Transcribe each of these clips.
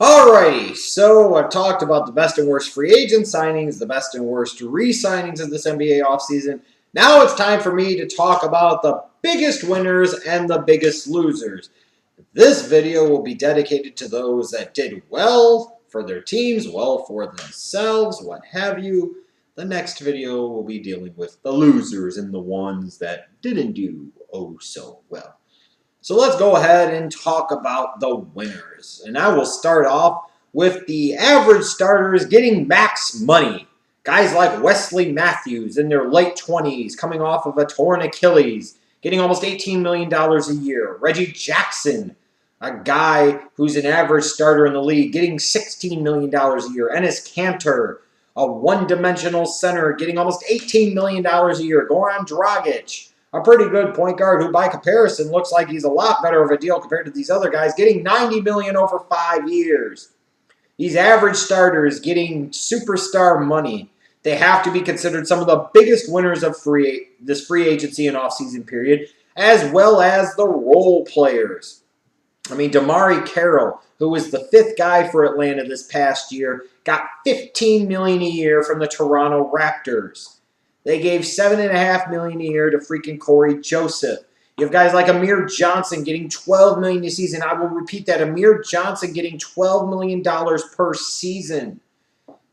Alrighty, so I've talked about the best and worst free agent signings, the best and worst re-signings of this NBA offseason. Now it's time for me to talk about the biggest winners and the biggest losers. This video will be dedicated to those that did well for their teams, well for themselves, what have you. The next video will be dealing with the losers and the ones that didn't do oh so well. So let's go ahead and talk about the winners. And I will start off with the average starters getting max money. Guys like Wesley Matthews in their late 20s, coming off of a torn Achilles, getting almost $18 million a year. Reggie Jackson, a guy who's an average starter in the league, getting $16 million a year. Enes Kanter, a one-dimensional center, getting almost $18 million a year. Goran Dragic, a pretty good point guard who, by comparison, looks like he's a lot better of a deal compared to these other guys, getting $90 million over 5 years. These average starters getting superstar money. They have to be considered some of the biggest winners of this free agency and offseason period, as well as the role players. I mean, DeMarre Carroll, who was the 5th guy for Atlanta this past year, got $15 million a year from the Toronto Raptors. They gave $7.5 million a year to freaking Corey Joseph. You have guys like Amir Johnson getting $12 million a season. I will repeat that. Amir Johnson getting $12 million per season.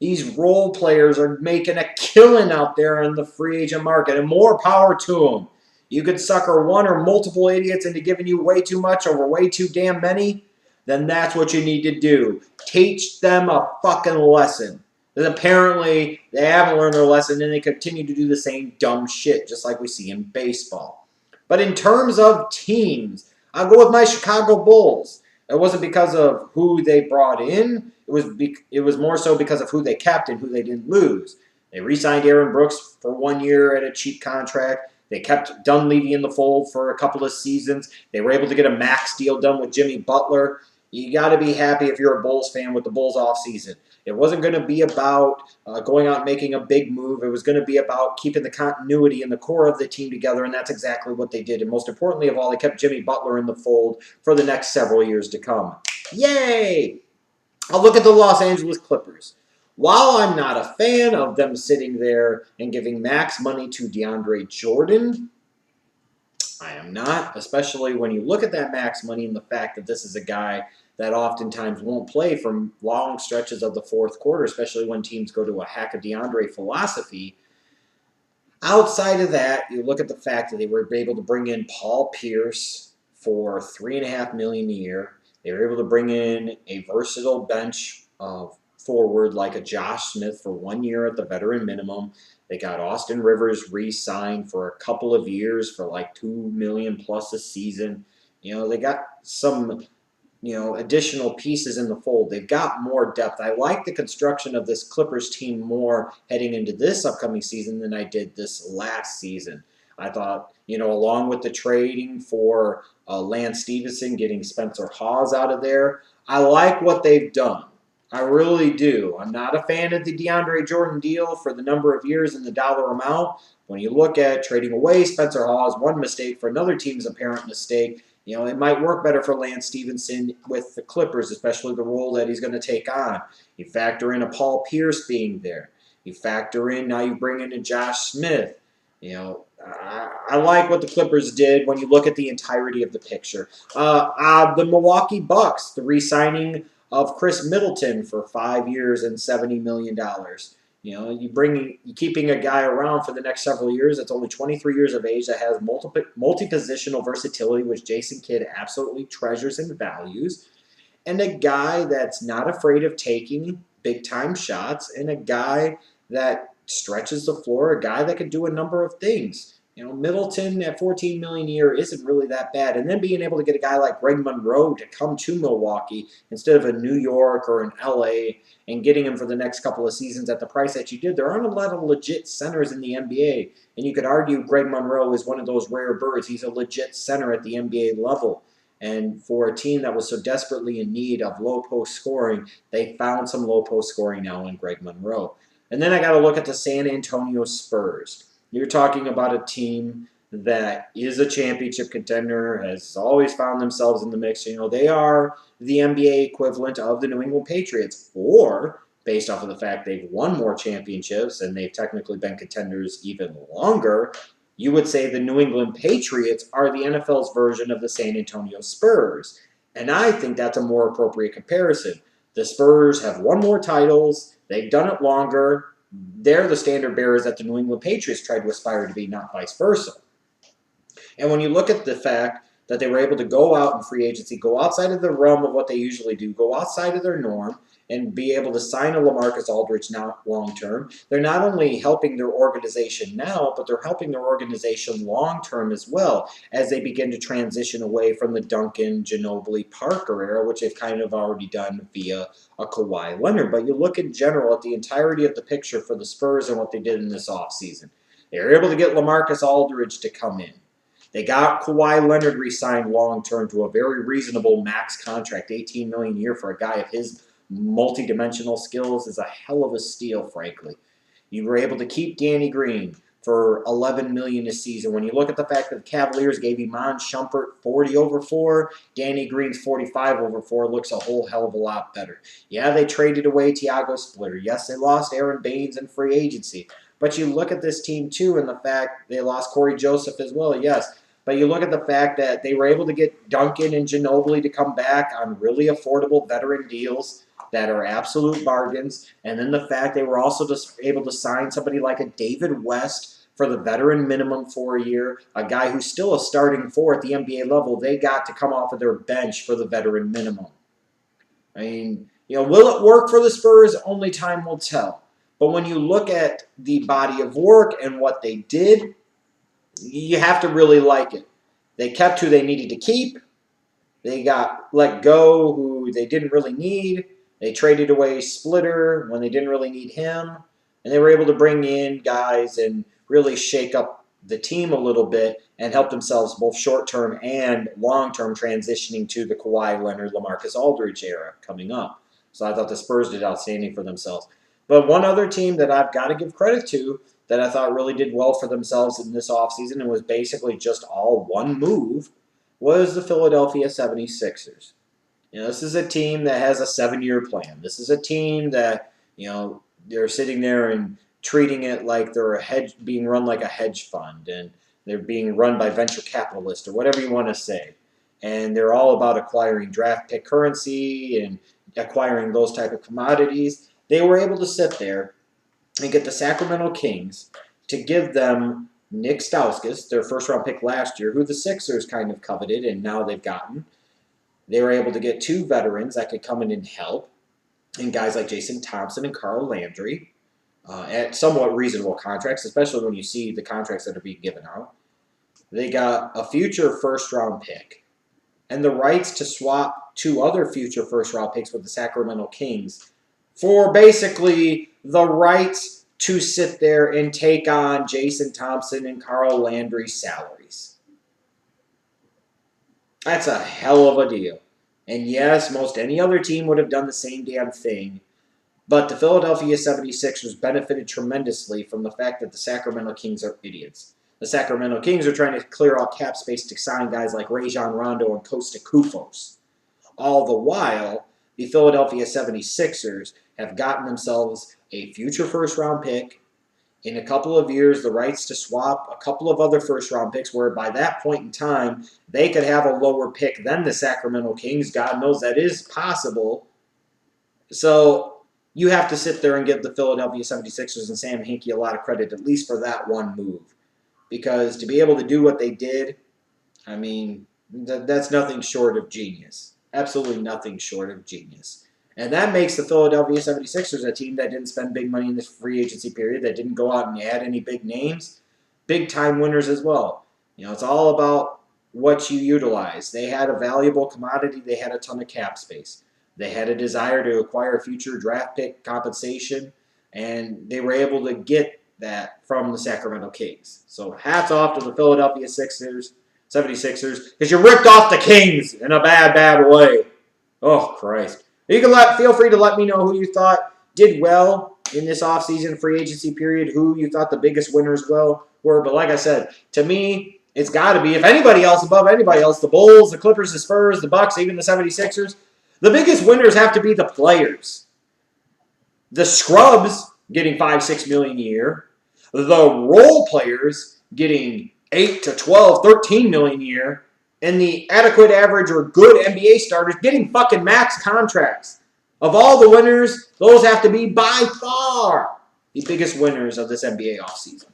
These role players are making a killing out there in the free agent market, and more power to them. You could sucker one or multiple idiots into giving you way too much over way too damn many, then that's what you need to do. Teach them a fucking lesson. Because apparently they haven't learned their lesson and they continue to do the same dumb shit, just like we see in baseball. But in terms of teams, I'll go with my Chicago Bulls. It wasn't because of who they brought in. It was more so because of who they kept and who they didn't lose. They re-signed Aaron Brooks for 1 year at a cheap contract. They kept Dunleavy in the fold for a couple of seasons. They were able to get a max deal done with Jimmy Butler. You got to be happy if you're a Bulls fan with the Bulls offseason. It wasn't going to be about going out and making a big move. It was going to be about keeping the continuity and the core of the team together, and that's exactly what they did. And most importantly of all, they kept Jimmy Butler in the fold for the next several years to come. Yay! I'll look at the Los Angeles Clippers. While I'm not a fan of them sitting there and giving max money to DeAndre Jordan, I am not, especially when you look at that max money and the fact that this is a guy that oftentimes won't play for long stretches of the fourth quarter, especially when teams go to a hack of DeAndre philosophy. Outside of that, you look at the fact that they were able to bring in Paul Pierce for $3.5 million a year. They were able to bring in a versatile bench of forward like a Josh Smith for 1 year at the veteran minimum. They got Austin Rivers re-signed for a couple of years for like $2 million plus a season. They got some additional pieces in the fold. They've got more depth. I like the construction of this Clippers team more heading into this upcoming season than I did this last season. I thought, along with the trading for Lance Stevenson, getting Spencer Hawes out of there, I like what they've done. I really do. I'm not a fan of the DeAndre Jordan deal for the number of years and the dollar amount. When you look at trading away Spencer Hawes, one mistake for another team's apparent mistake, it might work better for Lance Stevenson with the Clippers, especially the role that he's going to take on. You factor in a Paul Pierce being there. You factor in, now you bring in a Josh Smith. I like what the Clippers did when you look at the entirety of the picture. The Milwaukee Bucks, the re-signing of Chris Middleton for 5 years and $70 million. You keeping a guy around for the next several years that's only 23 years of age, that has multi-positional versatility, which Jason Kidd absolutely treasures and values, and a guy that's not afraid of taking big-time shots, and a guy that stretches the floor, a guy that can do a number of things. Middleton at $14 million a year isn't really that bad. And then being able to get a guy like Greg Monroe to come to Milwaukee instead of a New York or an LA and getting him for the next couple of seasons at the price that you did, there aren't a lot of legit centers in the NBA. And you could argue Greg Monroe is one of those rare birds. He's a legit center at the NBA level. And for a team that was so desperately in need of low post scoring, they found some low post scoring now in Greg Monroe. And then I got to look at the San Antonio Spurs. You're talking about a team that is a championship contender, has always found themselves in the mix. They are the NBA equivalent of the New England Patriots, or based off of the fact they've won more championships and they've technically been contenders even longer, you would say the New England Patriots are the NFL's version of the San Antonio Spurs. And I think that's a more appropriate comparison. The Spurs have won more titles, they've done it longer, they're the standard bearers that the New England Patriots tried to aspire to be, not vice versa. And when you look at the fact that they were able to go out in free agency, go outside of the realm of what they usually do, go outside of their norm, and be able to sign a LaMarcus Aldridge now long term, they're not only helping their organization now, but they're helping their organization long term as well as they begin to transition away from the Duncan, Ginobili, Parker era, which they've kind of already done via a Kawhi Leonard. But you look in general at the entirety of the picture for the Spurs and what they did in this offseason. They were able to get LaMarcus Aldridge to come in. They got Kawhi Leonard re-signed long-term to a very reasonable max contract, $18 million a year for a guy of his multi-dimensional skills is a hell of a steal, frankly. You were able to keep Danny Green for $11 million a season. When you look at the fact that the Cavaliers gave Iman Shumpert 40 over 4, Danny Green's 45 over 4 looks a whole hell of a lot better. Yeah, they traded away Tiago Splitter. Yes, they lost Aaron Baines in free agency. But you look at this team, too, and the fact they lost Corey Joseph as well, yes. But you look at the fact that they were able to get Duncan and Ginobili to come back on really affordable veteran deals that are absolute bargains. And then the fact they were also just able to sign somebody like a David West for the veteran minimum for a year, a guy who's still a starting four at the NBA level, they got to come off of their bench for the veteran minimum. I mean, will it work for the Spurs? Only time will tell. But when you look at the body of work and what they did, you have to really like it. They kept who they needed to keep. They got let go who they didn't really need. They traded away Splitter when they didn't really need him. And they were able to bring in guys and really shake up the team a little bit and help themselves both short-term and long-term transitioning to the Kawhi Leonard, LaMarcus Aldridge era coming up. So I thought the Spurs did outstanding for themselves. But one other team that I've got to give credit to that I thought really did well for themselves in this offseason and was basically just all one move was the Philadelphia 76ers. This is a team that has a 7-year plan. This is a team that, they're sitting there and treating it like they're being run like a hedge fund, and they're being run by venture capitalists or whatever you want to say. And they're all about acquiring draft pick currency and acquiring those type of commodities. They were able to sit there and get the Sacramento Kings to give them Nick Stauskas, their first-round pick last year, who the Sixers kind of coveted, and now they've gotten. They were able to get 2 veterans that could come in and help, and guys like Jason Thompson and Carl Landry at somewhat reasonable contracts, especially when you see the contracts that are being given out. They got a future first-round pick and the rights to swap 2 other future first-round picks with the Sacramento Kings for basically the rights to sit there and take on Jason Thompson and Carl Landry's salaries. That's a hell of a deal. And yes, most any other team would have done the same damn thing, but the Philadelphia 76ers benefited tremendously from the fact that the Sacramento Kings are idiots. The Sacramento Kings are trying to clear out cap space to sign guys like Rajon Rondo and Costa Koufos. All the while, the Philadelphia 76ers have gotten themselves a future first-round pick, in a couple of years, the rights to swap a couple of other first-round picks, where by that point in time, they could have a lower pick than the Sacramento Kings. God knows that is possible. So you have to sit there and give the Philadelphia 76ers and Sam Hinkie a lot of credit, at least for that one move. Because to be able to do what they did, I mean, that's nothing short of genius. Absolutely nothing short of genius. And that makes the Philadelphia 76ers a team that didn't spend big money in this free agency period, that didn't go out and add any big names. Big-time winners as well. It's all about what you utilize. They had a valuable commodity. They had a ton of cap space. They had a desire to acquire future draft pick compensation, and they were able to get that from the Sacramento Kings. So hats off to the Philadelphia 76ers, because you ripped off the Kings in a bad, bad way. Oh, Christ. You can feel free to let me know who you thought did well in this offseason free agency period, who you thought the biggest winners were. But like I said, to me, It's got to be. If anybody else above anybody else, the Bulls, the Clippers, the Spurs, the Bucks, even the 76ers, the biggest winners have to be the players. The scrubs getting $5-6 million a year. The role players getting $8 to $12, $13 million a year. And the adequate, average, or good NBA starters getting fucking max contracts. Of all the winners, those have to be by far the biggest winners of this NBA offseason.